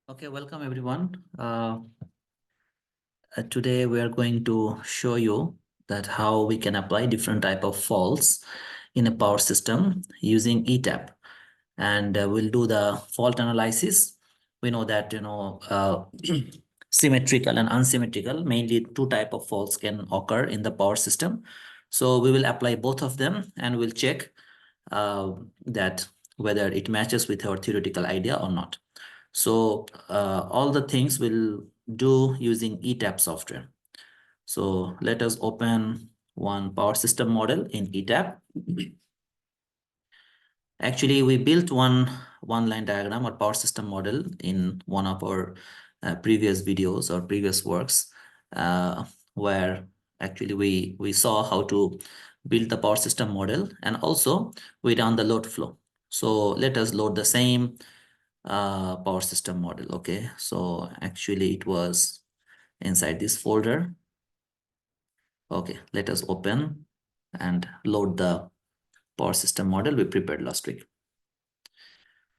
Okay, welcome everyone. Today we are going to show you that how we can apply different type of faults in a power system using ETAP, and we'll do the fault analysis. We know that symmetrical and unsymmetrical, mainly two type of faults can occur in the power system. So we will apply both of them and we'll check that whether it matches with our theoretical idea or not. So all the things we'll do using ETAP software. So let us open one power system model in ETAP. Actually, we built one line diagram or power system model in one of our previous videos or previous works, where actually we saw how to build the power system model, and also we run the load flow. So let us load the same power system model. Okay, so actually it was inside this folder. Okay, let us open and load the power system model we prepared last week.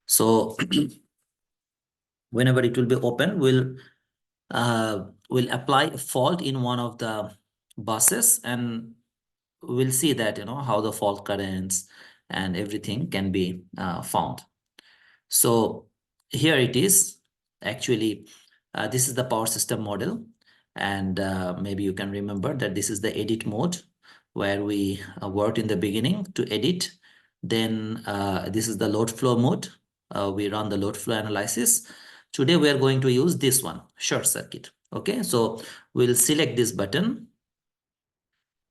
So whenever it will be open, we'll apply a fault in one of the buses, and we'll see that how the fault currents and everything can be found. So here it is. Actually, this is the power system model, and maybe you can remember that this is the edit mode where we worked in the beginning to edit. Then this is the load flow mode. We run the load flow analysis. Today we are going to use this one, short circuit. Okay, so we'll select this button,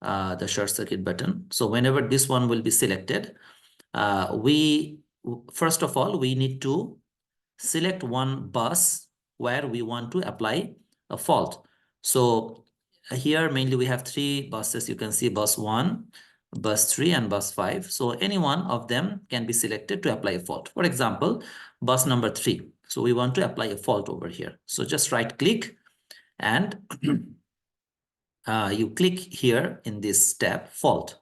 the short circuit button. So whenever this one will be selected, first of all, we need to select one bus where we want to apply a fault. So here mainly we have three buses. You can see bus 1, bus 3, and bus 5. So any one of them can be selected to apply a fault. For example, bus number 3. So we want to apply a fault over here. So just right click and you click here in this tab fault.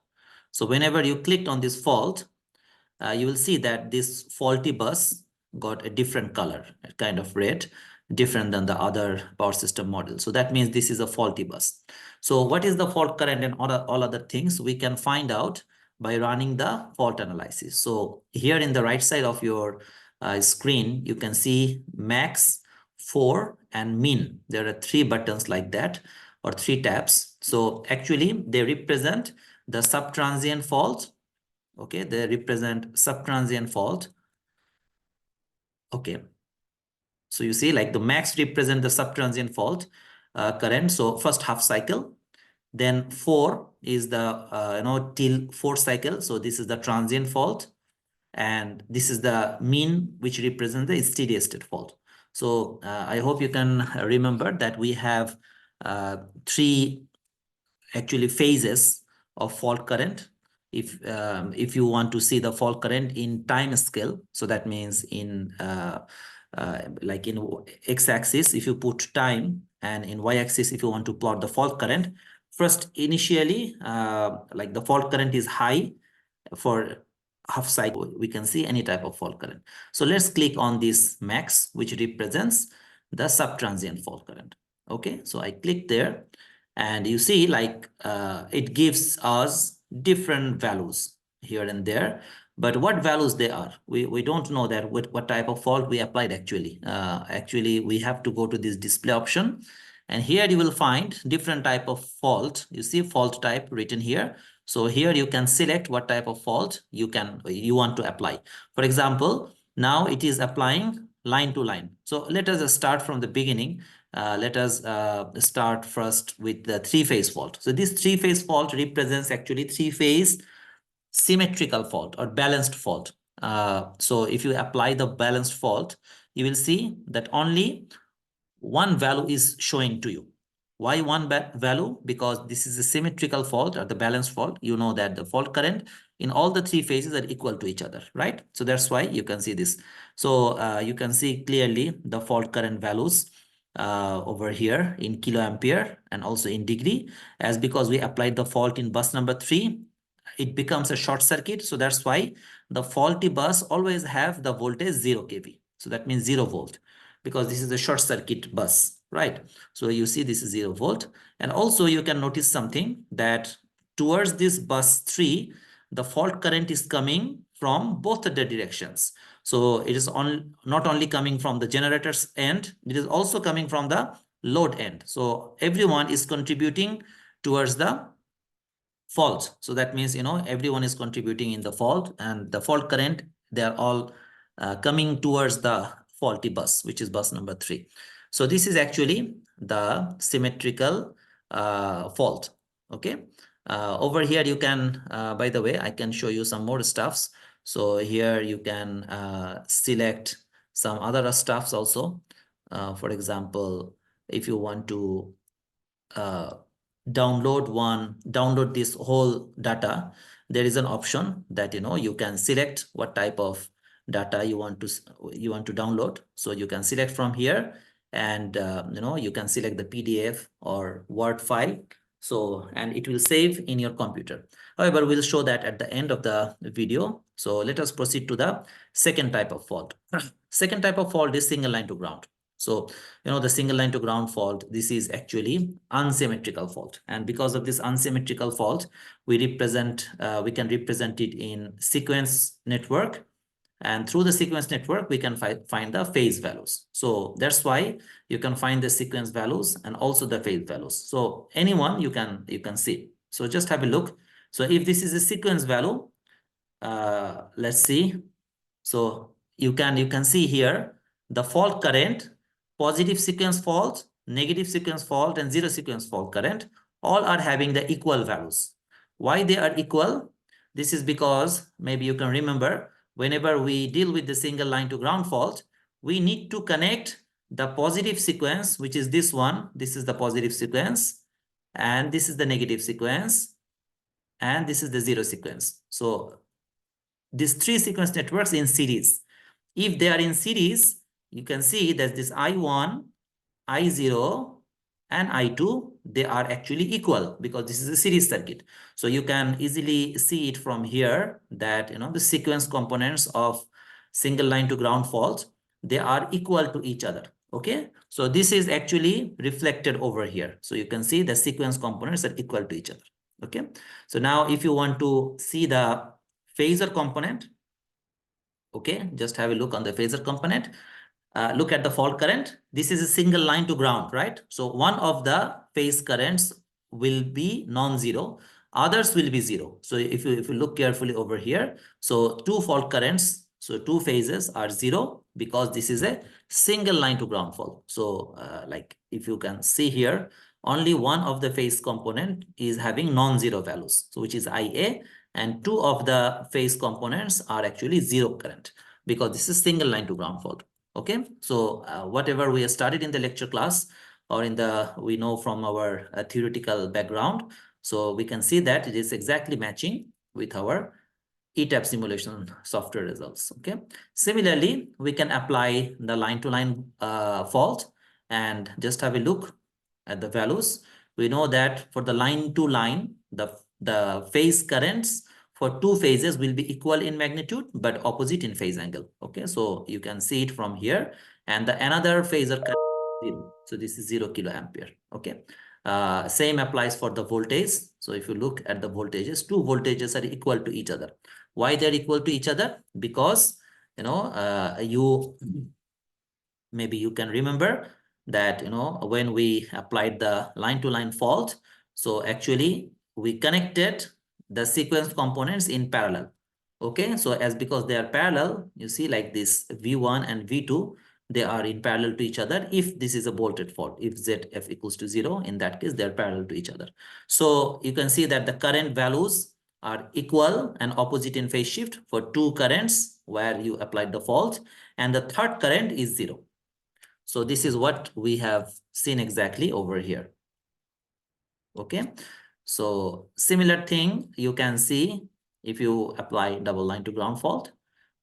So whenever you clicked on this fault, you will see that this faulty bus got a different color, kind of red, different than the other power system model. So that means this is a faulty bus. So what is the fault current and all other things we can find out by running the fault analysis. So here in the right side of your screen, you can see max, 4, and min. There are 3 buttons like that, or 3 tabs. So actually they represent the subtransient fault. Okay, they represent subtransient fault. Okay, so you see, like the max represent the subtransient fault current. So first half cycle, then 4 is the till 4 cycle. So this is the transient fault, and this is the mean, which represents the steady state fault. So I hope you can remember that we have 3 actually phases of fault current. If you want to see the fault current in time scale, so that means in like in x-axis if you put time, and in y-axis if you want to plot the fault current. First, initially, like the fault current is high for half cycle, we can see any type of fault current. So let's click on this max, which represents the subtransient fault current. Okay, so I click there, and you see, like it gives us different values here and there, but what values they are, we don't know that what type of fault we applied actually. Actually, we have to go to this display option, and here you will find different type of fault. You see fault type written here. So here you can select what type of fault you want to apply. For example, now it is applying line to line. So let us start from the beginning. Let us start first with the 3-phase fault. So this 3-phase fault represents actually 3-phase symmetrical fault or balanced fault. So if you apply the balanced fault, you will see that only one value is showing to you. Why one value? Because this is a symmetrical fault or the balanced fault. You know that the fault current in all the 3 phases are equal to each other, right? So that's why you can see this. So you can see clearly the fault current values over here in kiloampere and also in degree. As because we applied the fault in bus number 3, it becomes a short circuit. So that's why the faulty bus always have the voltage 0 kV. So that means 0 volt. because this is a short circuit bus, right? So you see this is 0 volt. And also you can notice something that towards this bus 3, the fault current is coming from both the directions. So it is not only coming from the generator's end, it is also coming from the load end. So everyone is contributing towards the fault. So that means, everyone is contributing in the fault, and the fault current, they are all coming towards the faulty bus, which is bus number 3. So this is actually the symmetrical fault. Okay. Over here, you can, by the way, I can show you some more stuffs. So here you can select some other stuffs also. For example, if you want to uh, download this whole data, there is an option that you can select what type of data you want to download. So you can select from here, and you can select the PDF or Word file. So, and it will save in your computer. However, we'll show that at the end of the video. So let us proceed to the second type of fault. Second type of fault is single line to ground. So, the single line to ground fault, this is actually unsymmetrical fault. And because of this unsymmetrical fault, we can represent it in sequence network. And through the sequence network, we can find the phase values. So that's why you can find the sequence values and also the phase values. So anyone you can see. So just have a look. So if this is a sequence value, let's see. So you can see here the fault current, positive sequence fault, negative sequence fault, and zero sequence fault current, all are having the equal values. Why they are equal? This is because maybe you can remember, whenever we deal with the single line to ground fault, we need to connect the positive sequence, which is this one. This is the positive sequence, and this is the negative sequence, and this is the zero sequence. So these 3 sequence networks in series. If they are in series, you can see that this I1, I0, and I2, they are actually equal because this is a series circuit. So you can easily see it from here that the sequence components of single line to ground fault, they are equal to each other. Okay, so this is actually reflected over here. So you can see the sequence components are equal to each other. Okay, so now if you want to see the phasor component, okay, just have a look on the phasor component. Look at the fault current. This is a single line to ground, right? So one of the phase currents will be non-zero, others will be zero. So if you look carefully over here, so 2 fault currents, so 2 phases are 0 because this is a single line to ground fault. So like if you can see here, only one of the phase component is having non-zero values, so which is IA, and 2 of the phase components are actually zero current because this is single line to ground fault. Okay, so whatever we have studied in the lecture class or we know from our theoretical background, so we can see that it is exactly matching with our ETAP simulation software results. Okay, similarly, we can apply the line-to-line fault and just have a look at the values. We know that for the line-to-line, the phase currents for 2 phases will be equal in magnitude but opposite in phase angle. Okay, so you can see it from here, and another phasor current is 0. So this is 0 kiloampere. Okay, same applies for the voltage. So if you look at the voltages, 2 voltages are equal to each other. Why they're equal to each other? Because maybe you can remember that when we applied the line-to-line fault, so actually we connected the sequence components in parallel. Okay, so because they are parallel, you see like this V1 and V2, they are in parallel to each other. If this is a bolted fault, if ZF equals to 0, in that case, they're parallel to each other. So you can see that the current values are equal and opposite in phase shift for 2 currents where you applied the fault, and the third current is 0. So this is what we have seen exactly over here. Okay, so similar thing you can see if you apply double line to ground fault.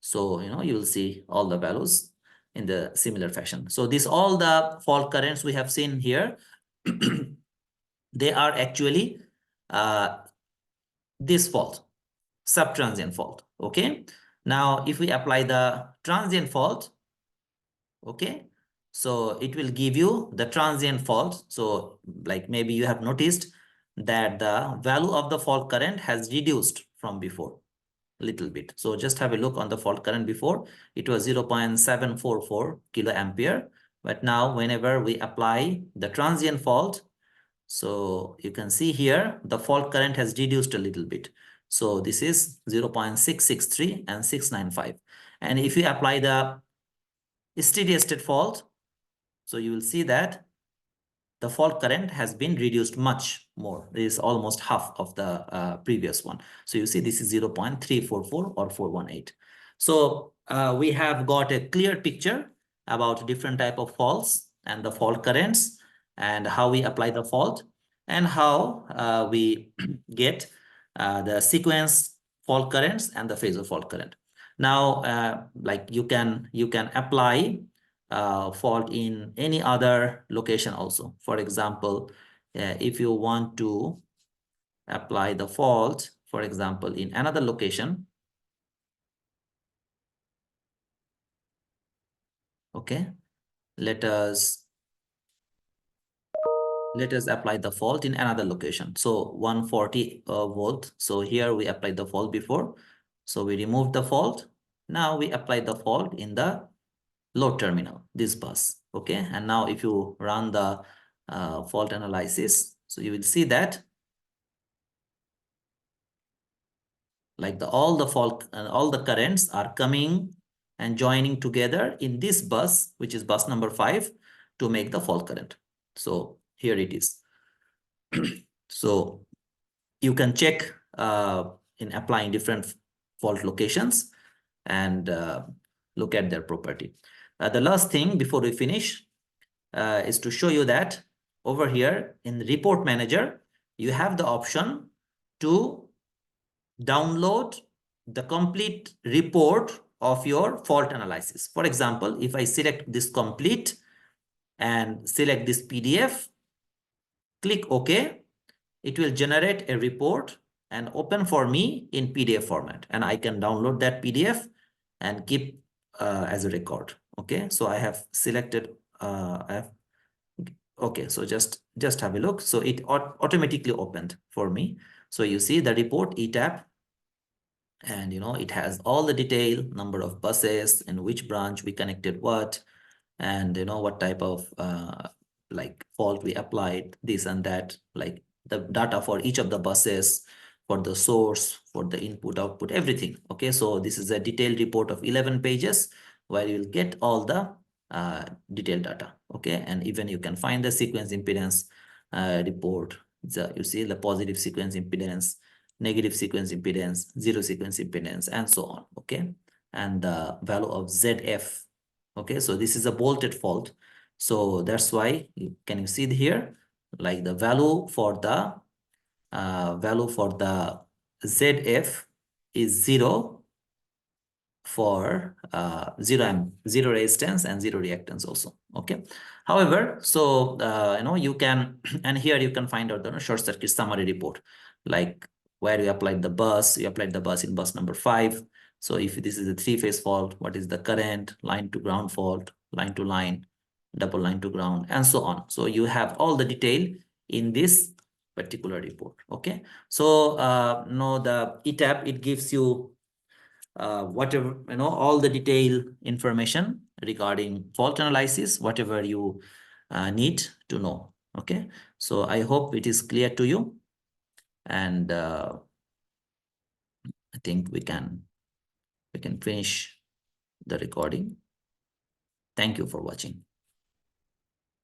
So you will see all the values in the similar fashion. So all the fault currents we have seen here, they are actually this fault, subtransient fault. Okay, now if we apply the transient fault, okay, So it will give you the transient fault. So like maybe you have noticed that the value of the fault current has reduced from before a little bit. So just have a look on the fault current before. It was 0.744 kiloampere. But now whenever we apply the transient fault, so you can see here the fault current has reduced a little bit. So this is 0.663 and 695. And if you apply the steady state fault, so you will see that the fault current has been reduced much more. It is almost half of the previous one. So you see this is 0.344 or 418. So we have got a clear picture about different type of faults and the fault currents and how we apply the fault and how we get the sequence fault currents and the phasor fault current. Now, like you can apply fault in any other location also. For example, if you want to apply the fault, for example, in another location, okay, let us apply the fault in another location. So 140 volt. So here we applied the fault before. So we removed the fault. Now we apply the fault in the load terminal, this bus. Okay. And now if you run the fault analysis, so you will see that like all the fault and all the currents are coming and joining together in this bus, which is bus number 5, to make the fault current. So here it is. So you can check in applying different fault locations and look at their property. The last thing before we finish is to show you that over here in the report manager, you have the option to download the complete report of your fault analysis. For example, if I select this complete and select this PDF, click OK, it will generate a report and open for me in PDF format. And I can download that PDF and keep as a record. Okay, so I have selected, okay, so just have a look. So it automatically opened for me. So you see the report ETAP, and it has all the detail, number of buses, in which branch we connected what, and what type of like fault we applied, this and that, like the data for each of the buses, for the source, for the input output, everything. Okay, so this is a detailed report of 11 pages where you'll get all the detailed data. Okay, and even you can find the sequence impedance report. You see the positive sequence impedance, negative sequence impedance, zero sequence impedance, and so on. Okay, and the value of ZF. Okay, so this is a bolted fault. So that's why can you see here, like the value for the ZF is 0 for zero resistance and zero reactance also. Okay, however, so you can and here you can find out the short circuit summary report, like where you applied the bus, in bus number 5. So if this is a 3-phase fault, what is the current, line to ground fault, line to line, double line to ground, and so on. So you have all the detail in this particular report. Okay, so the ETAP, it gives you whatever, all the detailed information regarding fault analysis, whatever you need to know. Okay, so I hope it is clear to you, and I think we can finish the recording. Thank you for watching.